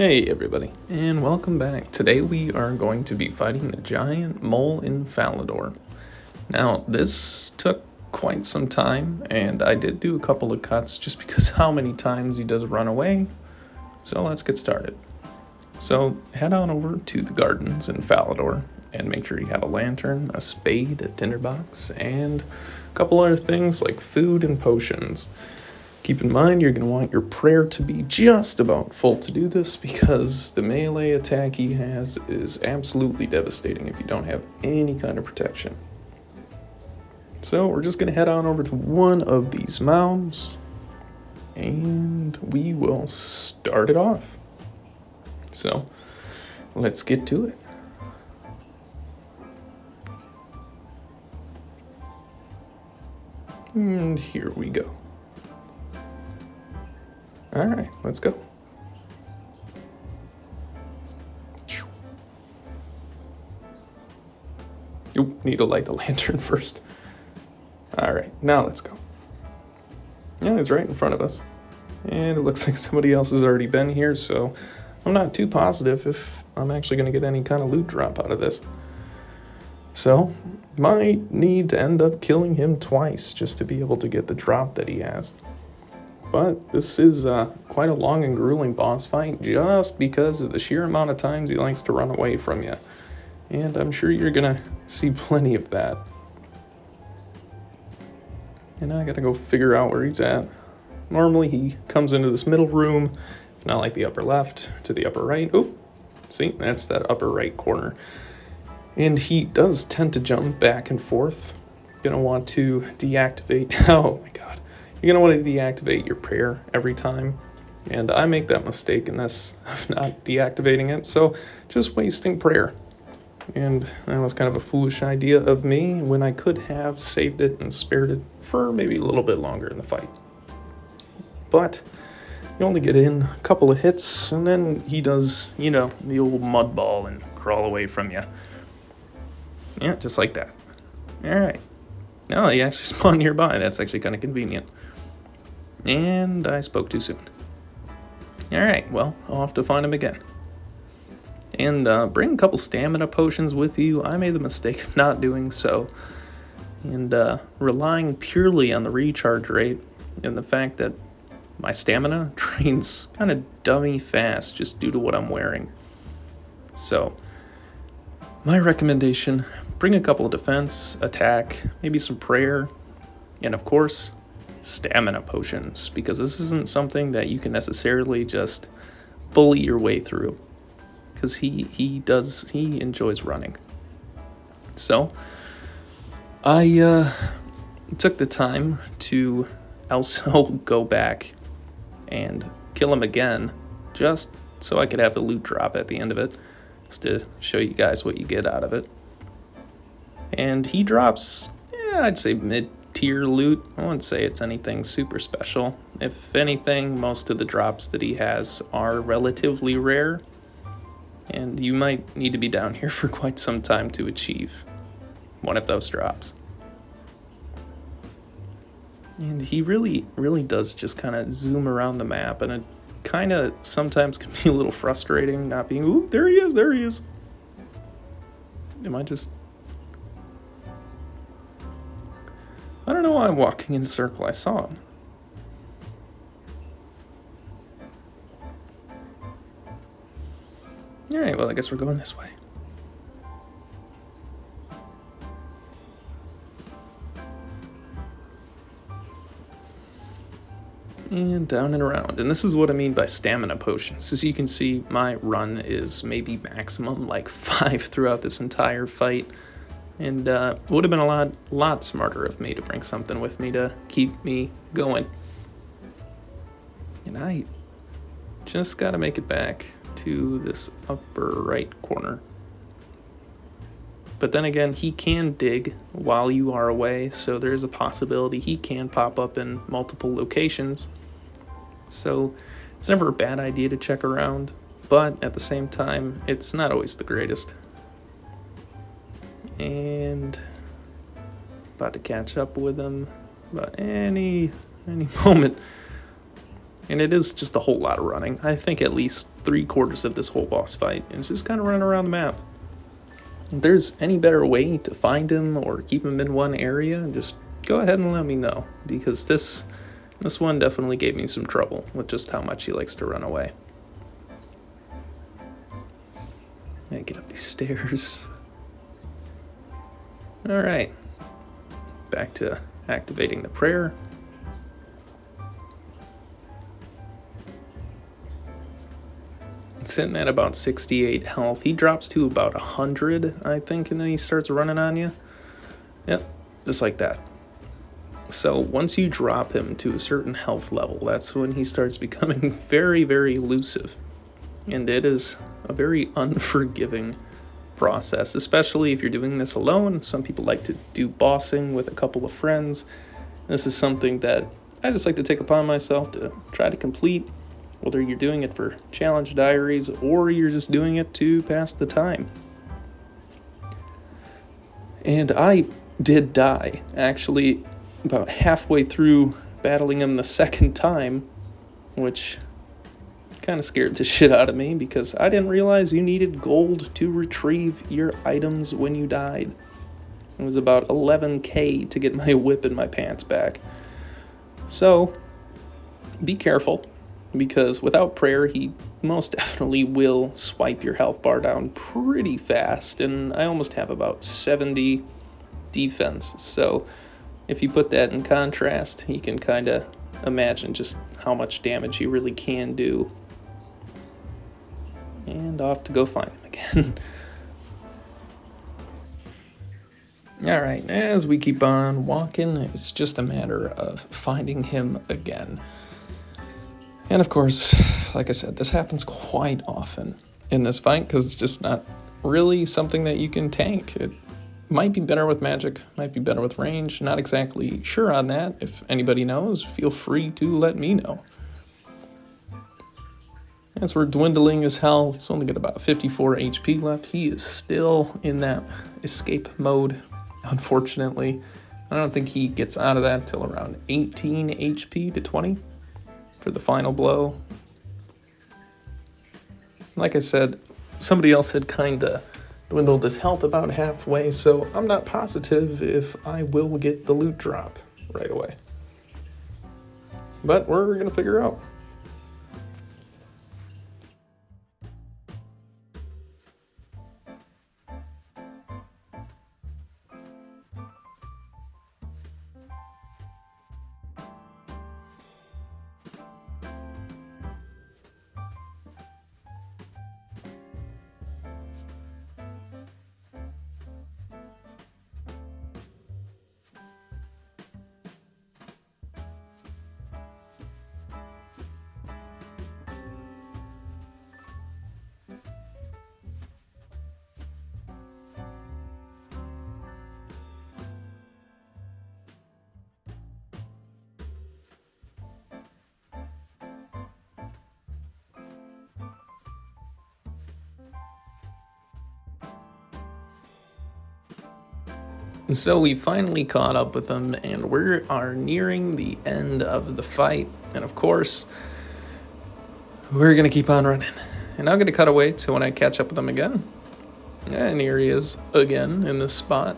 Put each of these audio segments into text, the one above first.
Hey everybody, and welcome back. Today we are going to be fighting the giant mole in Falador. Now, this took quite some time, and I did do a couple of cuts just because how many times he does run away. So let's get started. So head on over to the gardens in Falador, and make sure you have a lantern, a spade, a tinderbox, and a couple other things like food and potions. Keep in mind you're going to want your prayer to be just about full to do this because the melee attack he has is absolutely devastating if you don't have any kind of protection. So we're just going to head on over to one of these mounds and we will start it off. So let's get to it. And here we go. All right, let's go. You need to light the lantern first. All right, now let's go. Yeah, it's right in front of us. And it looks like somebody else has already been here, so I'm not too positive if I'm actually going to get any kind of loot drop out of this. So, might need to end up killing him twice just to be able to get the drop that he has. But this is quite a long and grueling boss fight just because of the sheer amount of times he likes to run away from you. And I'm sure you're going to see plenty of that. And I got to go figure out where he's at. Normally he comes into this middle room, not like the upper left to the upper right. Oh, see, that's that upper right corner. And he does tend to jump back and forth. Going to want to deactivate. Oh my god. You're going to want to deactivate your prayer every time. And I make that mistake in this of not deactivating it. So just wasting prayer. And that was kind of a foolish idea of me when I could have saved it and spared it for maybe a little bit longer in the fight. But you only get in a couple of hits and then he does, the old mud ball and crawl away from you. Yeah, just like that. All right. No, he actually spawned nearby. That's actually kind of convenient. And I spoke too soon. Alright, well, I'll have to find him again. And bring a couple stamina potions with you. I made the mistake of not doing so. And relying purely on the recharge rate and the fact that my stamina drains kind of dummy fast just due to what I'm wearing. So, my recommendation, bring a couple of defense, attack, maybe some prayer, and of course, stamina potions, because this isn't something that you can necessarily just bully your way through, because he enjoys running. So I took the time to also go back and kill him again just so I could have the loot drop at the end of it, just to show you guys what you get out of it. And he drops, I'd say mid-tier loot. I wouldn't say it's anything super special. If anything, most of the drops that he has are relatively rare, and you might need to be down here for quite some time to achieve one of those drops. And he really, really does just kind of zoom around the map, and it kind of sometimes can be a little frustrating not being, ooh, there he is. Am I just... I don't know why I'm walking in a circle. I saw him. Alright, well, I guess we're going this way. And down and around. And this is what I mean by stamina potions. As you can see, my run is maybe maximum like 5 throughout this entire fight. And it would have been a lot smarter of me to bring something with me to keep me going. And I just got to make it back to this upper right corner. But then again, he can dig while you are away, so there's a possibility he can pop up in multiple locations. So it's never a bad idea to check around, but at the same time, it's not always the greatest. And about to catch up with him about any moment. And it is just a whole lot of running. I think at least 3/4 of this whole boss fight is just kind of running around the map. If there's any better way to find him or keep him in one area, just go ahead and let me know, because this one definitely gave me some trouble with just how much he likes to run away. I get up these stairs. Alright, back to activating the prayer. Sitting at about 68 health. He drops to about 100, I think, and then he starts running on you. Yep, just like that. So once you drop him to a certain health level, that's when he starts becoming very, very elusive. And it is a very unforgiving process, especially if you're doing this alone. Some people like to do bossing with a couple of friends. This is something that I just like to take upon myself to try to complete, whether you're doing it for challenge diaries or you're just doing it to pass the time. And I did die, actually, about halfway through battling him the second time, which kind of scared the shit out of me because I didn't realize you needed gold to retrieve your items when you died. It was about 11k to get my whip and my pants back. So, be careful, because without prayer, he most definitely will swipe your health bar down pretty fast, and I almost have about 70 defense. So, if you put that in contrast, you can kind of imagine just how much damage he really can do. And off to go find him again. Alright, as we keep on walking, it's just a matter of finding him again. And of course, like I said, this happens quite often in this fight because it's just not really something that you can tank. It might be better with magic, might be better with range. Not exactly sure on that. If anybody knows, feel free to let me know. As we're dwindling his health, it's only got about 54 HP left. He is still in that escape mode, unfortunately. I don't think he gets out of that till around 18 HP to 20 for the final blow. Like I said, somebody else had kind of dwindled his health about halfway, so I'm not positive if I will get the loot drop right away. But we're going to figure out. So we finally caught up with him, and we are nearing the end of the fight. And of course, we're going to keep on running. And I'm going to cut away to when I catch up with him again. And here he is again in this spot.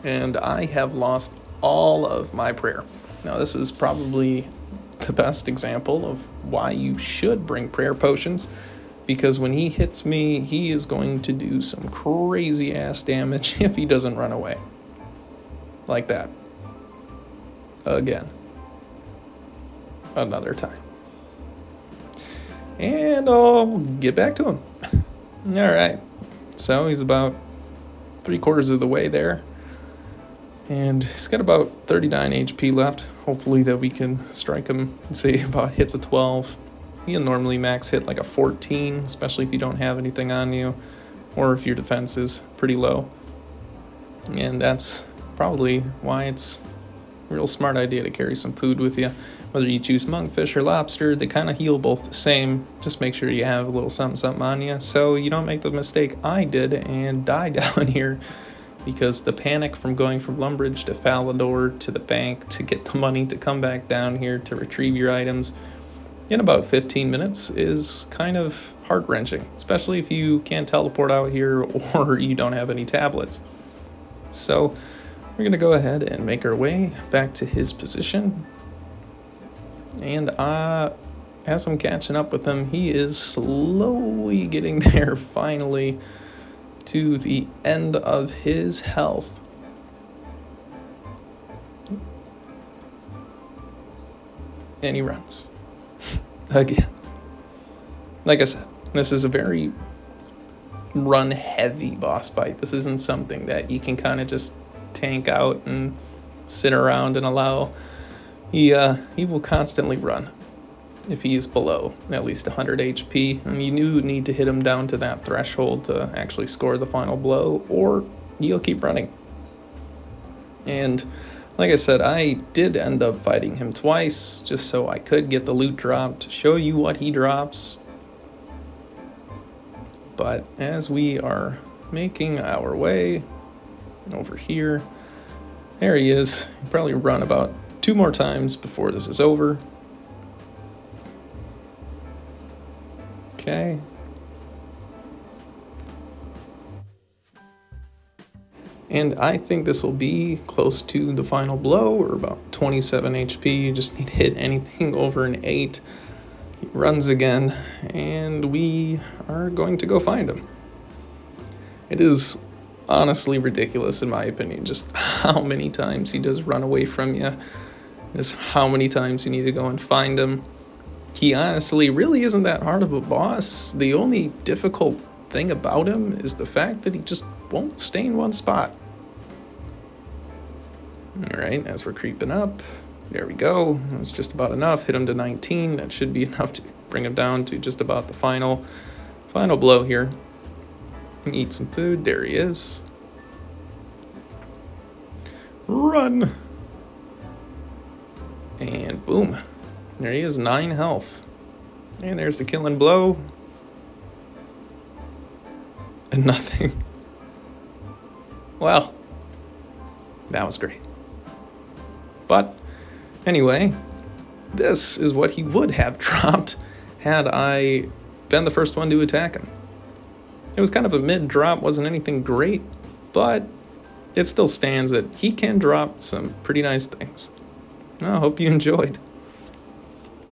And I have lost all of my prayer. Now, this is probably the best example of why you should bring prayer potions, because when he hits me, he is going to do some crazy ass damage if he doesn't run away. Like that. Again. Another time. And I'll get back to him. Alright. So he's about 3/4 of the way there. And he's got about 39 HP left. Hopefully that we can strike him and see about hits a 12. He'll normally max hit like a 14, especially if you don't have anything on you, or if your defense is pretty low. And that's probably why it's a real smart idea to carry some food with you. Whether you choose monkfish or lobster, they kind of heal both the same. Just make sure you have a little something on you so you don't make the mistake I did and die down here, because the panic from going from Lumbridge to Falador to the bank to get the money to come back down here to retrieve your items, in about 15 minutes is kind of heart-wrenching, especially if you can't teleport out here or you don't have any tablets. So we're going to go ahead and make our way back to his position. And as I'm catching up with him, he is slowly getting there finally to the end of his health. And he runs. Again. Like I said, this is a very run-heavy boss fight. This isn't something that you can kind of just tank out and sit around and allow. He will constantly run if he is below at least 100 HP. And you do need to hit him down to that threshold to actually score the final blow, or you'll keep running. And like I said, I did end up fighting him twice, just so I could get the loot drop to show you what he drops. But as we are making our way over here, there he is. He'll probably run about 2 more times before this is over. Okay. And I think this will be close to the final blow, or about 27 HP. You just need to hit anything over an 8. He runs again, and we are going to go find him. It is honestly ridiculous, in my opinion, just how many times he does run away from you. Just how many times you need to go and find him. He honestly really isn't that hard of a boss. The only difficult thing about him is the fact that he just won't stay in one spot. Alright, as we're creeping up, there we go. That was just about enough. Hit him to 19. That should be enough to bring him down to just about the final blow here. Eat some food. There he is. Run! And boom. There he is, 9 health. And there's the killing blow. And nothing. Well, that was great. But anyway, this is what he would have dropped had I been the first one to attack him. It was kind of a mid-drop, wasn't anything great, but it still stands that he can drop some pretty nice things. I hope you enjoyed.